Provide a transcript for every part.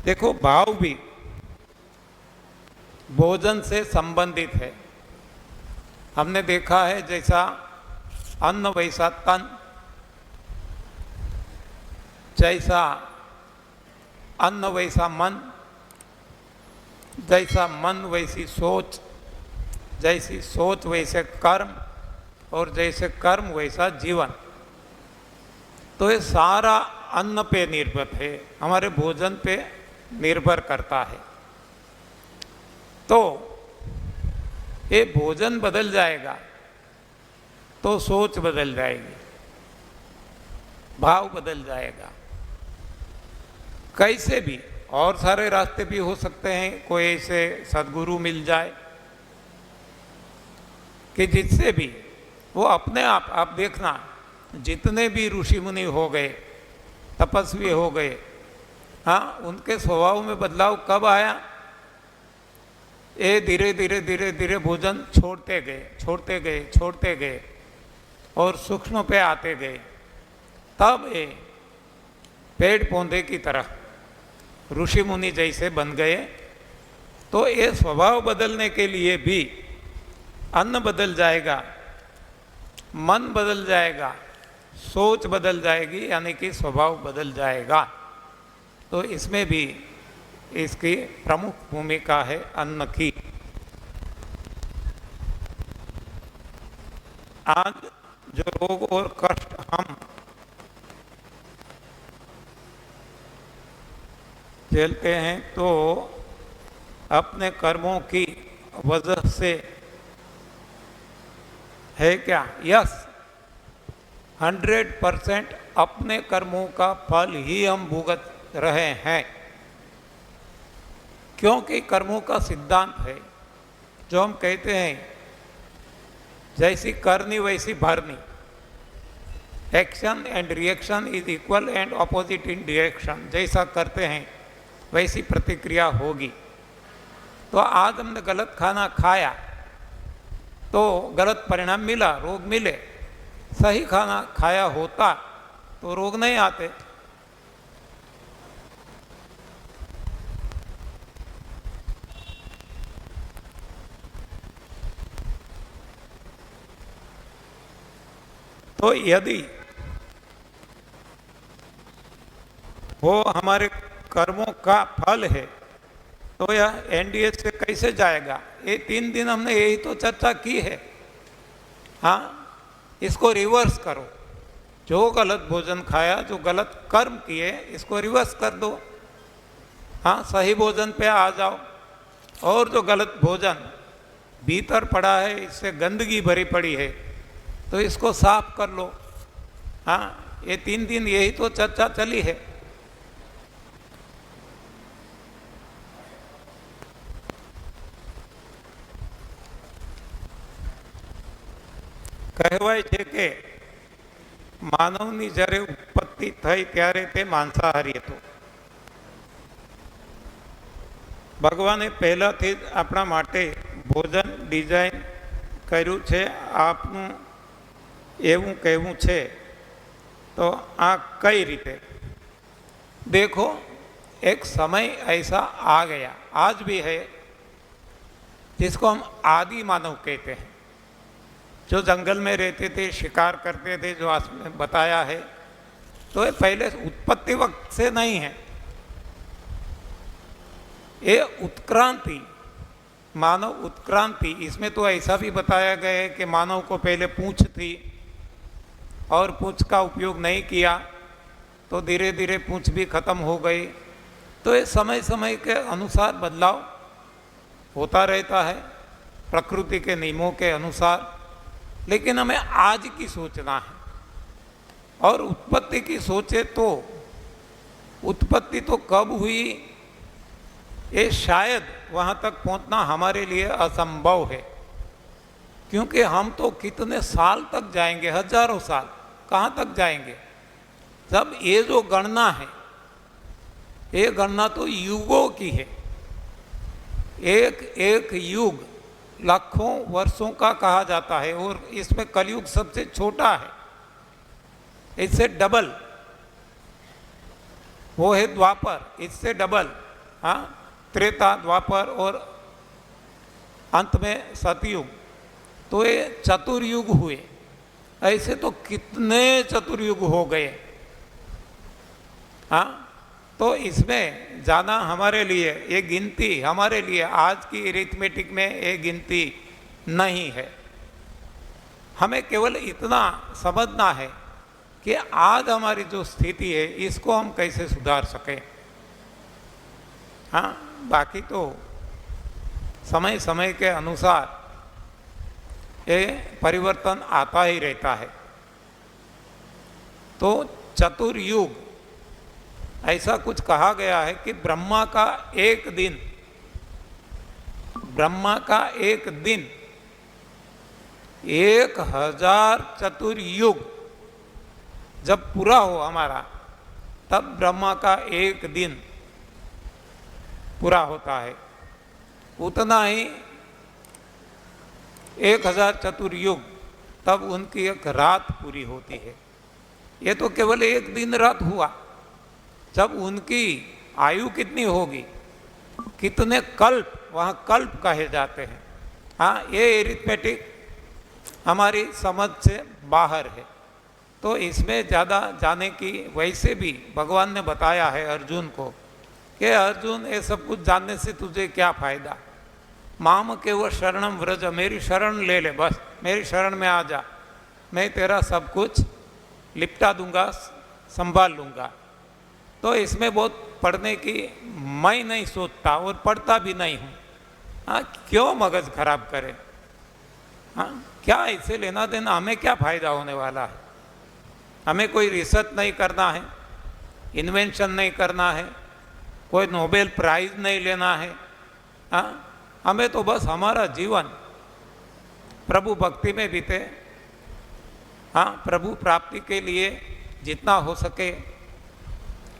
देखो, भाव भी भोजन से संबंधित है। हमने देखा है जैसा अन्न वैसा तन, जैसा अन्न वैसा मन, जैसा मन वैसी सोच, जैसी सोच वैसे कर्म, और जैसे कर्म वैसा जीवन। तो ये सारा अन्न पे निर्भर है, हमारे भोजन पे निर्भर करता है। तो ये भोजन बदल जाएगा तो सोच बदल जाएगी, भाव बदल जाएगा। कैसे भी और सारे रास्ते भी हो सकते हैं। कोई ऐसे सद्गुरु मिल जाए कि जिससे भी वो अपने आप देखना, जितने भी ऋषि मुनि हो गए, तपस्वी हो गए, हाँ, उनके स्वभाव में बदलाव कब आया? ये धीरे धीरे धीरे धीरे भोजन छोड़ते गए, छोड़ते गए, छोड़ते गए और सूक्ष्म पे आते गए। तब ये पेड़ पौधे की तरह ऋषि मुनि जैसे बन गए। तो ये स्वभाव बदलने के लिए भी अन्न बदल जाएगा, मन बदल जाएगा, सोच बदल जाएगी, यानी कि स्वभाव बदल जाएगा। तो इसमें भी इसकी प्रमुख भूमिका है अन्न की। आज जो रोग और कष्ट हम झेलते हैं, तो अपने कर्मों की वजह से है क्या? यस, 100% अपने कर्मों का फल ही हम भुगत रहे हैं। क्योंकि कर्मों का सिद्धांत है जो हम कहते हैं, जैसी करनी वैसी भरनी। Action and reaction is equal and opposite in direction. जैसा करते हैं वैसी प्रतिक्रिया होगी। तो आज हमने गलत खाना खाया तो गलत परिणाम मिला, रोग मिले। सही खाना खाया होता तो रोग नहीं आते। तो यदि वो हमारे कर्मों का फल है तो यह एनडीए से कैसे जाएगा? ये 3 दिन हमने यही तो चर्चा की है। हाँ, इसको रिवर्स करो। जो गलत भोजन खाया, जो गलत कर्म किए, इसको रिवर्स कर दो। हाँ, सही भोजन पे आ जाओ। और जो गलत भोजन भीतर पड़ा है, इससे गंदगी भरी पड़ी है, तो इसको साफ कर लो। हाँ, ये 3 दिन यही तो चर्चा चली है। કહેવાય છે કે માનવની જ્યારે ઉત્પત્તિ થઈ ત્યારે તે માંસાહારી હતો। ભગવાને પહેલાથી જ આપણા માટે ભોજન ડિઝાઇન કર્યું છે। આપનું એવું કહેવું છે तो आ कई रीते देखो, एक समय ऐसा आ गया, आज भी है, जिसको हम आदि मानव कहते हैं। जो जंगल में रहते थे, शिकार करते थे, जो आपने बताया है, तो ये पहले उत्पत्ति वक्त से नहीं है। ये उत्क्रांति, मानव उत्क्रांति, इसमें तो ऐसा भी बताया गया है कि मानव को पहले पूंछ थी और पूंछ का उपयोग नहीं किया तो धीरे धीरे पूंछ भी खत्म हो गई। तो ये समय समय के अनुसार बदलाव होता रहता है, प्रकृति के नियमों के अनुसार। लेकिन हमें आज की सोचना है, और उत्पत्ति की सोचे तो उत्पत्ति तो कब हुई, ये शायद वहाँ तक पहुँचना हमारे लिए असंभव है। क्योंकि हम तो कितने साल तक जाएंगे, हजारों साल, कहाँ तक जाएंगे? जब ये जो गणना है, ये गणना तो युगों की है। एक एक युग लाखों वर्षों का कहा जाता है, और इसमें कलयुग सबसे छोटा है, इससे डबल। वो है द्वापर, इससे डबल हाँ, त्रेता, द्वापर और अंत में सतयुग, तो ये चतुर्युग हुए। ऐसे तो कितने चतुर्युग हो गए। हाँ, तो इसमें जाना हमारे लिए, ये गिनती हमारे लिए आज की अरिथमेटिक में ये गिनती नहीं है। हमें केवल इतना समझना है कि आज हमारी जो स्थिति है इसको हम कैसे सुधार सकें। हाँ, बाकी तो समय समय के अनुसार ये परिवर्तन आता ही रहता है। तो चतुर्युग ऐसा कुछ कहा गया है कि ब्रह्मा का एक दिन 1000 चतुर्युग जब पूरा हो हमारा, तब ब्रह्मा का एक दिन पूरा होता है। उतना ही 1000 चतुर्युग तब उनकी एक रात पूरी होती है। ये तो केवल एक दिन रात हुआ, जब उनकी आयु कितनी होगी, कितने कल्प, वहाँ कल्प कहे जाते हैं। हाँ, ये एरिथमेटिक हमारी समझ से बाहर है। तो इसमें ज़्यादा जाने की, वैसे भी भगवान ने बताया है अर्जुन को कि अर्जुन ये सब कुछ जानने से तुझे क्या फ़ायदा, माम के वो शरणम व्रज, मेरी शरण ले ले, बस मेरी शरण में आ जा, मैं तेरा सब कुछ लिपटा दूंगा, संभाल लूँगा। तो इसमें बहुत पढ़ने की मैं नहीं सोचता और पढ़ता भी नहीं हूँ। हाँ, क्यों मगज खराब करें। हाँ, क्या इसे लेना देना, हमें क्या फ़ायदा होने वाला है। हमें कोई रिसर्च नहीं करना है, इन्वेंशन नहीं करना है, कोई नोबेल प्राइज़ नहीं लेना है। हाँ, हमें तो बस हमारा जीवन प्रभु भक्ति में बीते। हाँ, प्रभु प्राप्ति के लिए जितना हो सके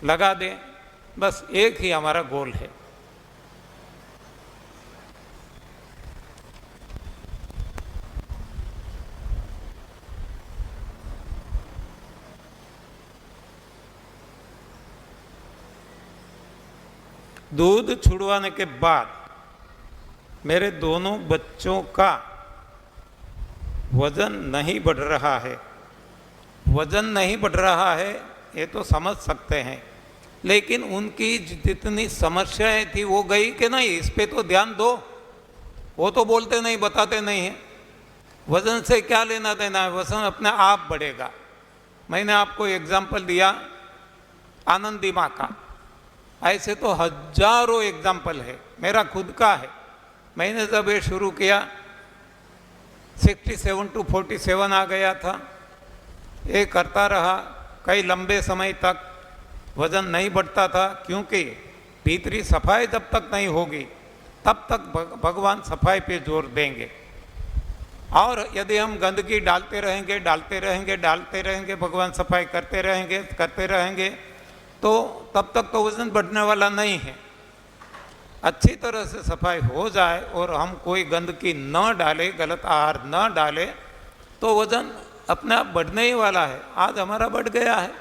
लगा दें, बस एक ही हमारा गोल है। दूध छुड़वाने के बाद मेरे दोनों बच्चों का वजन नहीं बढ़ रहा है। वजन नहीं बढ़ रहा है ये तो समझ सकते हैं, लेकिन उनकी जितनी समस्याएं थी वो गई कि नहीं, इस पे तो ध्यान दो। वो तो बोलते नहीं, बताते नहीं हैं। वजन से क्या लेना देना है, वजन अपने आप बढ़ेगा। मैंने आपको एग्जाम्पल दिया आनंदी माँ का, ऐसे तो हजारों एग्जाम्पल है, मेरा खुद का है। मैंने जब ये शुरू किया 67 to 47 आ गया था, ये करता रहा कई लंबे समय तक, वजन नहीं बढ़ता था, क्योंकि भीतरी सफाई जब तक नहीं होगी तब तक भगवान सफाई पे जोर देंगे। और यदि हम गंदगी डालते रहेंगे, भगवान सफाई करते रहेंगे, तो तब तक तो वजन बढ़ने वाला नहीं है। अच्छी तरह से सफाई हो जाए और हम कोई गंदगी न डाले, गलत आहार न डाले, तो वजन अपने आप बढ़ने ही वाला है। आज हमारा बढ़ गया है,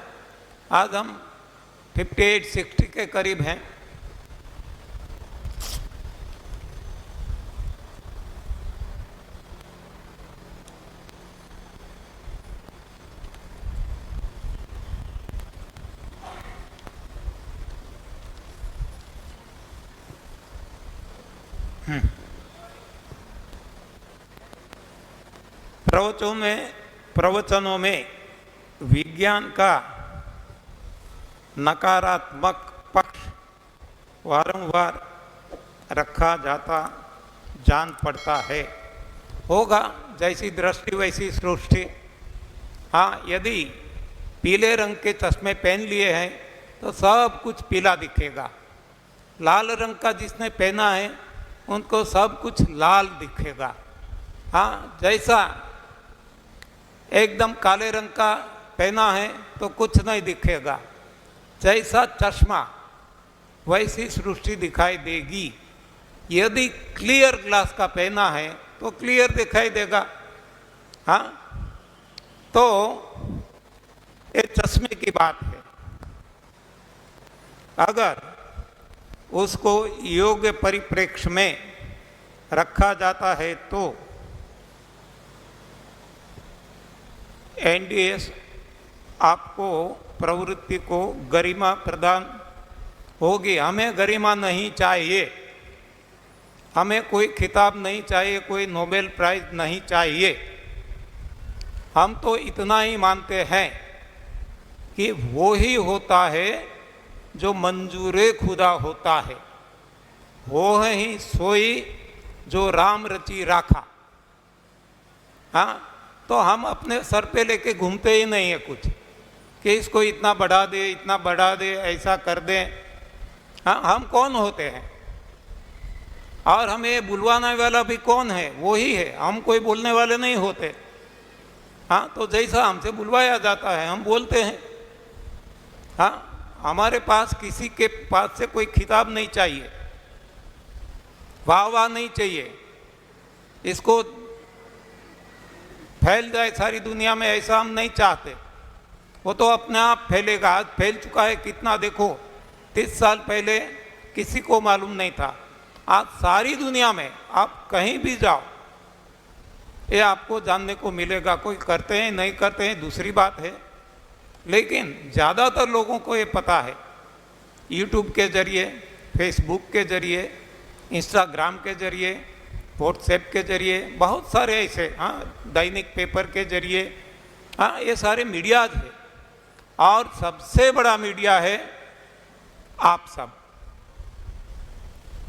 आज हम 58-60 के करीब हैं। प्रवचनों में विज्ञान का नकारात्मक पक्ष वारंवार रखा जाता जान पड़ता है। होगा, जैसी दृष्टि वैसी सृष्टि। हाँ, यदि पीले रंग के चश्मे पहन लिए हैं तो सब कुछ पीला दिखेगा। लाल रंग का जिसने पहना है उनको सब कुछ लाल दिखेगा। हाँ, जैसा एकदम काले रंग का पहना है तो कुछ नहीं दिखेगा। जैसा चश्मा वैसी सृष्टि दिखाई देगी। यदि क्लियर ग्लास का पहना है तो क्लियर दिखाई देगा। हाँ, तो ये चश्मे की बात है। अगर उसको योग्य परिप्रेक्ष्य में रखा जाता है तो एनडीएस आपको प्रवृत्ति को गरिमा प्रदान होगी। हमें गरिमा नहीं चाहिए, हमें कोई खिताब नहीं चाहिए, कोई नोबेल प्राइज नहीं चाहिए। हम तो इतना ही मानते हैं कि वो ही होता है जो मंजूरे खुदा होता है, वो है ही सोई जो राम रची राखा। हाँ, तो हम अपने सर पे लेके घूमते ही नहीं है कुछ कि इसको इतना बढ़ा दे, इतना बढ़ा दे, ऐसा कर दे। हाँ, हम कौन होते हैं और हमें बुलवाने वाला भी कौन है? वो ही है, हम कोई बोलने वाले नहीं होते। हाँ, तो जैसा हमसे बुलवाया जाता है हम बोलते हैं। हाँ, हमारे पास किसी के पास से कोई खिताब नहीं चाहिए, वाह वाह नहीं चाहिए, इसको फैल जाए सारी दुनिया में, ऐसा हम नहीं चाहते। वो तो अपने आप फैलेगा, आज फैल चुका है कितना। देखो 30 साल पहले किसी को मालूम नहीं था, आज सारी दुनिया में आप कहीं भी जाओ ये आपको जानने को मिलेगा। कोई करते हैं नहीं करते हैं दूसरी बात है, लेकिन ज़्यादातर लोगों को ये पता है यूट्यूब के जरिए, फेसबुक के जरिए, इंस्टाग्राम के जरिए, व्हाट्सएप के जरिए, बहुत सारे ऐसे, हाँ, दैनिक पेपर के जरिए, हाँ, ये सारे मीडियाज है। और सबसे बड़ा मीडिया है आप सब,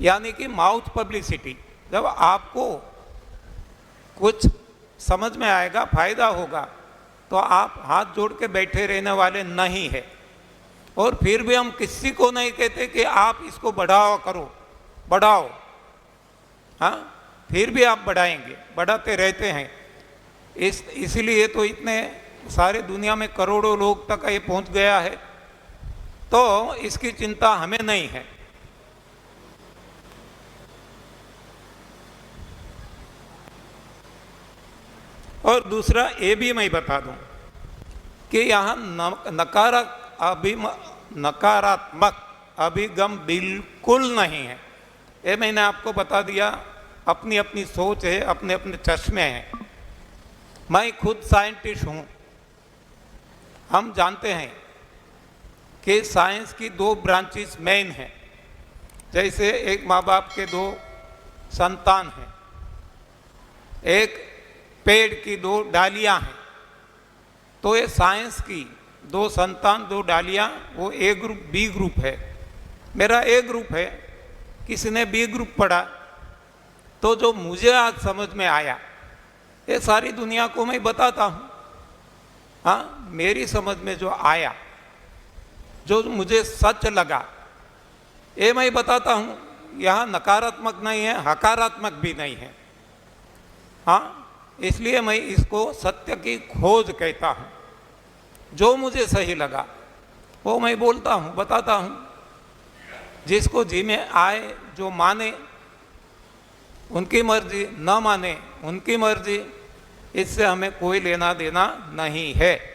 यानी कि माउथ पब्लिसिटी। जब आपको कुछ समझ में आएगा, फायदा होगा, तो आप हाथ जोड़ के बैठे रहने वाले नहीं है। और फिर भी हम किसी को नहीं कहते कि आप इसको बढ़ाओ, करो, बढ़ाओ। हाँ, फिर भी आप बढ़ाएंगे, बढ़ाते रहते हैं। इसलिए तो इतने सारे दुनिया में करोड़ों लोग तक ये पहुंच गया है, तो इसकी चिंता हमें नहीं है। और दूसरा ये भी मैं बता दूं कि यहाँ नकारात्मक अभिगम बिल्कुल नहीं है। ये मैंने आपको बता दिया, अपनी अपनी सोच है, अपने अपने चश्मे हैं। मैं खुद साइंटिस्ट हूँ। हम जानते हैं कि साइंस की 2 ब्रांचेस मेन हैं। जैसे एक माँ बाप के 2 संतान हैं, एक पेड़ की 2 डालियाँ हैं। तो ये साइंस की 2 संतान, 2 डालियाँ, वो ए ग्रुप बी ग्रुप है। मेरा ए ग्रुप है, किसी ने बी ग्रुप पढ़ा। तो जो मुझे आज समझ में आया ये सारी दुनिया को मैं बताता हूँ। हाँ, मेरी समझ में जो आया, जो मुझे सच लगा, ये मैं बताता हूँ। यहाँ नकारात्मक नहीं है, हकारात्मक भी नहीं है। हाँ, इसलिए मैं इसको सत्य की खोज कहता हूँ। जो मुझे सही लगा वो मैं बोलता हूँ, बताता हूँ। जिसको जी में आए, जो माने उनकी मर्जी, न माने उनकी मर्जी, इससे हमें कोई लेना देना नहीं है।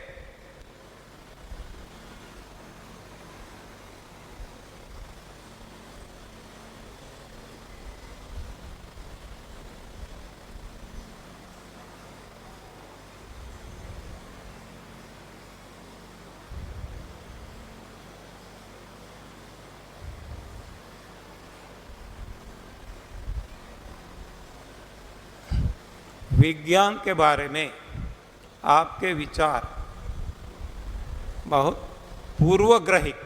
विज्ञान के बारे में आपके विचार बहुत पूर्वग्रहित।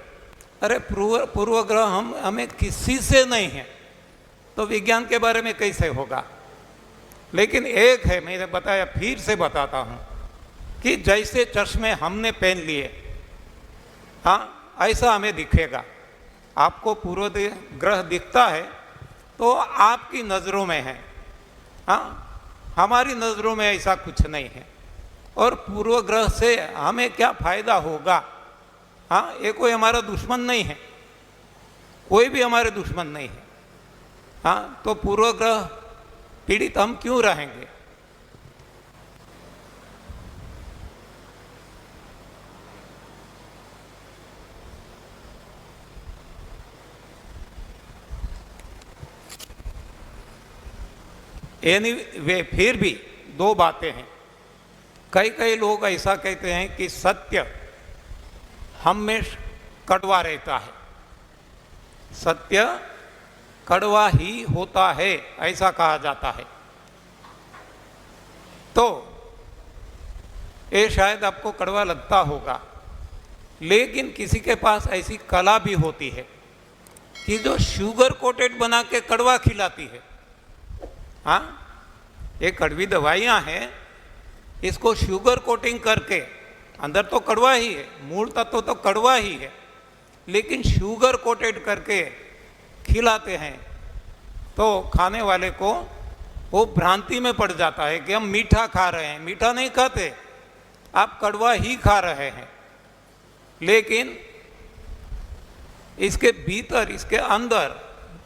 अरे पूर्वग्रह हमें किसी से नहीं है, तो विज्ञान के बारे में कैसे होगा? लेकिन एक है, मैंने बताया, फिर से बताता हूँ कि जैसे चश्मे हमने पहन लिए, हाँ, ऐसा हमें दिखेगा। आपको पूर्व ग्रह दिखता है तो आपकी नज़रों में है, हाँ, हमारी नज़रों में ऐसा कुछ नहीं है। और पूर्व ग्रह से हमें क्या फ़ायदा होगा? हाँ, ये कोई हमारा दुश्मन नहीं है, कोई भी हमारे दुश्मन नहीं है। हाँ, तो पूर्व ग्रह पीड़ित हम क्यों रहेंगे? एनी वे फिर भी दो बातें हैं। कई कई लोग ऐसा कहते हैं कि सत्य हमेशा कड़वा रहता है, सत्य कड़वा ही होता है, ऐसा कहा जाता है। तो ये शायद आपको कड़वा लगता होगा, लेकिन किसी के पास ऐसी कला भी होती है कि जो शुगर कोटेड बना के कड़वा खिलाती है। हाँ, ये कड़वी दवाइयाँ हैं, इसको शुगर कोटिंग करके, अंदर तो कड़वा ही है, मूल तत्व तो कड़वा ही है, लेकिन शुगर कोटेड करके खिलाते हैं तो खाने वाले को वो भ्रांति में पड़ जाता है कि हम मीठा खा रहे हैं। मीठा नहीं खाते, आप कड़वा ही खा रहे हैं। लेकिन इसके भीतर, इसके अंदर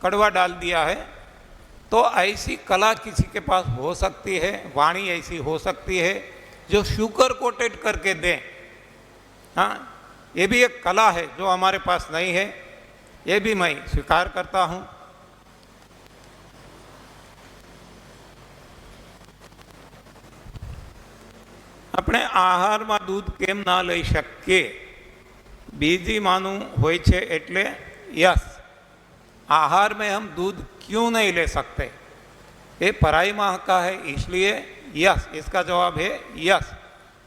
कड़वा डाल दिया है। तो ऐसी कला किसी के पास हो सकती है, वाणी ऐसी हो सकती है जो शुगर कोटेड करके दें। हाँ, ये भी एक कला है जो हमारे पास नहीं है, ये भी मैं स्वीकार करता हूँ। આપણે આહારમાં દૂધ કેમ ના લઈ શકીએ? બીજી માનું હોય છે એટલે यस, आहार में हम दूध क्यों नहीं ले सकते? ये पराई माह का है, इसलिए यस, इसका जवाब है यस।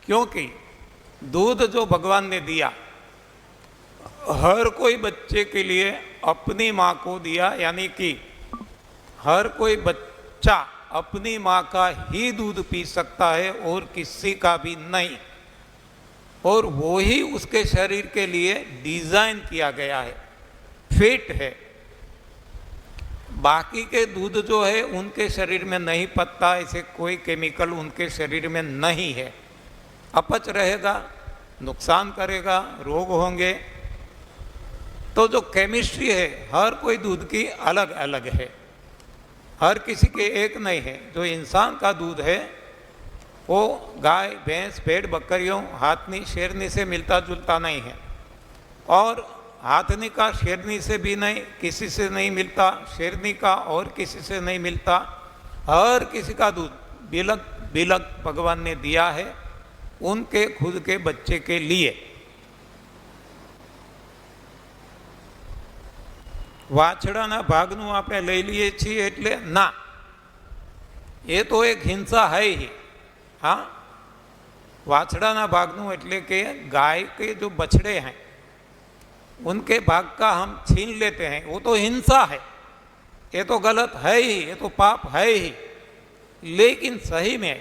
क्योंकि दूध जो भगवान ने दिया, हर कोई बच्चे के लिए अपनी माँ को दिया, यानी कि हर कोई बच्चा अपनी माँ का ही दूध पी सकता है और किसी का भी नहीं। और वो ही उसके शरीर के लिए डिजाइन किया गया है, फिट है। बाकी के दूध जो है उनके शरीर में नहीं पचता, ऐसे कोई केमिकल उनके शरीर में नहीं है, अपच रहेगा, नुकसान करेगा, रोग होंगे। तो जो केमिस्ट्री है हर कोई दूध की अलग अलग है, हर किसी के एक नहीं है। जो इंसान का दूध है वो गाय, भैंस, भेड़, बकरियों, हाथनी, शेरनी से मिलता जुलता नहीं है, और हाथनी का शेरनी से भी नहीं, किसी से नहीं मिलता, शेरनी का और किसी से नहीं मिलता। हर किसी का दूध बिलक बिलक भगवान ने दिया है उनके खुद के बच्चे के लिए। वाछड़ाना भागનું આપણે લઈ લઈએ છીએ એટલે ના, એ તો એક હિંસા है ही। हाँ, वाछड़ाना भागનું એટલે કે गाय के जो बछड़े हैं उनके भाग का हम छीन लेते हैं, वो तो हिंसा है, ये तो गलत है ही, ये तो पाप है ही। लेकिन सही में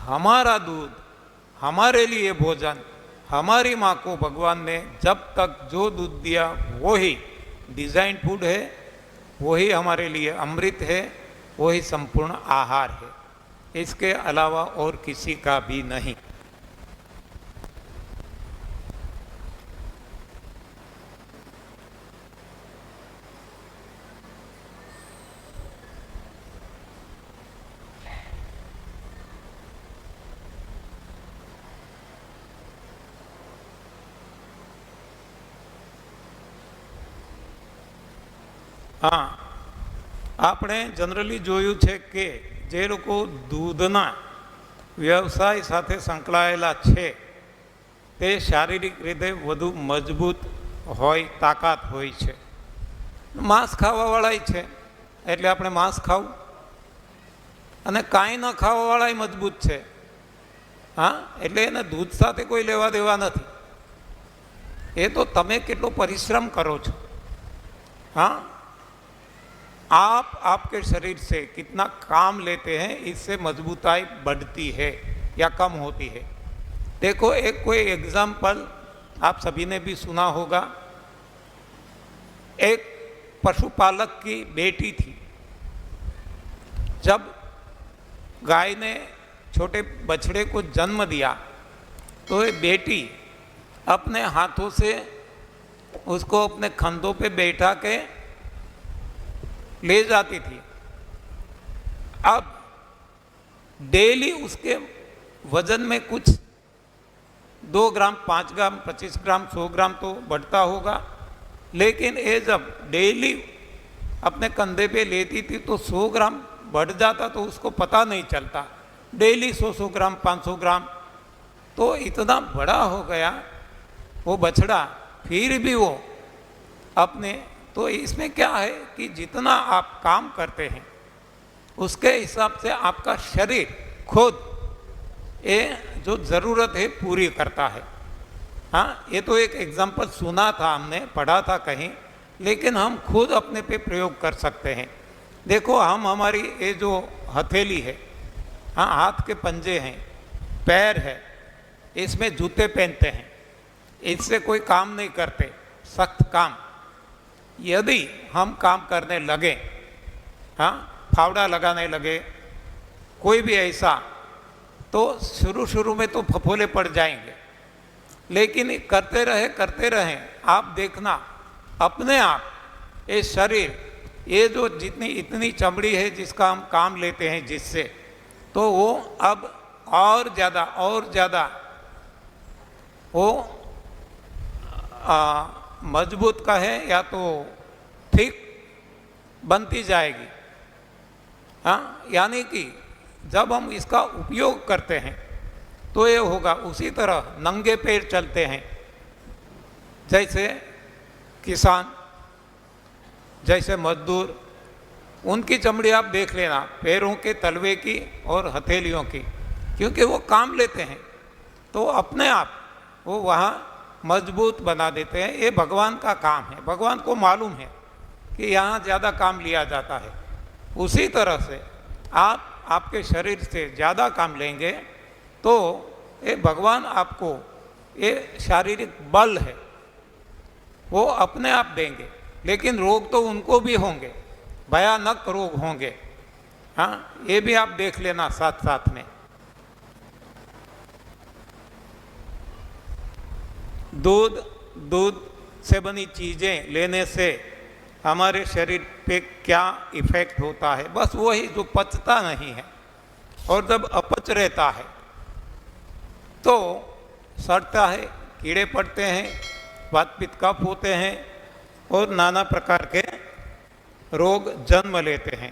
हमारा दूध, हमारे लिए भोजन, हमारी माँ को भगवान ने जब तक जो दूध दिया वो ही डिजाइन फूड है, वही हमारे लिए अमृत है, वही संपूर्ण आहार है, इसके अलावा और किसी का भी नहीं। हाँ, આપણે જનરલી જોયું છે કે જે લોકો દૂધના વ્યવસાય સાથે સંકળાયેલા છે તે શારીરિક રીતે વધુ મજબૂત હોય, તાકાત હોય છે। માંસ ખાવાવાળાય છે એટલે આપણે માંસ ખાવું, અને કાંઈ ન ખાવાવાળાય મજબૂત છે। हाँ, એટલે એને दूध સાથે કોઈ લેવા દેવા નથી, એ તો તમે કેટલો પરિશ્રમ કરો છો। हाँ, आप आपके शरीर से कितना काम लेते हैं, इससे मजबूताई बढ़ती है या कम होती है। देखो, एक कोई एग्जाम्पल आप सभी ने भी सुना होगा। एक पशुपालक की बेटी थी। जब गाय ने छोटे बछड़े को जन्म दिया तो ये बेटी अपने हाथों से उसको अपने कंधों पे बैठा के ले जाती थी। अब डेली उसके वजन में कुछ 2 ग्राम, 5 ग्राम, 25 ग्राम, 100 ग्राम तो बढ़ता होगा, लेकिन ये जब डेली अपने कंधे पे लेती थी तो 100 ग्राम बढ़ जाता तो उसको पता नहीं चलता। डेली 100-100 ग्राम 500 ग्राम, तो इतना बड़ा हो गया वो बछड़ा, फिर भी वो अपने, तो इसमें क्या है कि जितना आप काम करते हैं उसके हिसाब से आपका शरीर खुद ये जो ज़रूरत है पूरी करता है। हाँ, ये तो एक एग्जाम्पल सुना था, हमने पढ़ा था कहीं, लेकिन हम खुद अपने पे प्रयोग कर सकते हैं। देखो, हम हमारी ये जो हथेली है, हाँ, हाथ के पंजे हैं, पैर है, इसमें जूते पहनते हैं, इससे कोई काम नहीं करते, सख्त काम। यदि हम काम करने लगे, हाँ, फावड़ा लगाने लगे, कोई भी ऐसा, तो शुरू में तो फफोले पड़ जाएंगे, लेकिन करते रहे आप देखना अपने आप ये शरीर, ये जो जितनी इतनी चमड़ी है जिसका हम काम लेते हैं जिससे, तो वो अब और ज़्यादा वो मजबूत का है या तो ठीक बनती जाएगी। हाँ, यानी कि जब हम इसका उपयोग करते हैं तो ये होगा। उसी तरह नंगे पैर चलते हैं, जैसे किसान, जैसे मजदूर, उनकी चमड़ी आप देख लेना, पैरों के तलवे की और हथेलियों की, क्योंकि वो काम लेते हैं तो अपने आप वो वहाँ मजबूत बना देते हैं। ये भगवान का काम है, भगवान को मालूम है कि यहाँ ज़्यादा काम लिया जाता है। उसी तरह से आप आपके शरीर से ज़्यादा काम लेंगे तो ये भगवान आपको ये शारीरिक बल है वो अपने आप देंगे, लेकिन रोग तो उनको भी होंगे, भयानक रोग होंगे। हाँ, ये भी आप देख लेना साथ साथ में। दूध से बनी चीज़ें लेने से हमारे शरीर पे क्या इफ़ेक्ट होता है, बस वही जो पचता नहीं है, और जब अपच रहता है तो सड़ता है, कीड़े पड़ते हैं, वात पित्त कफ होते हैं और नाना प्रकार के रोग जन्म लेते हैं।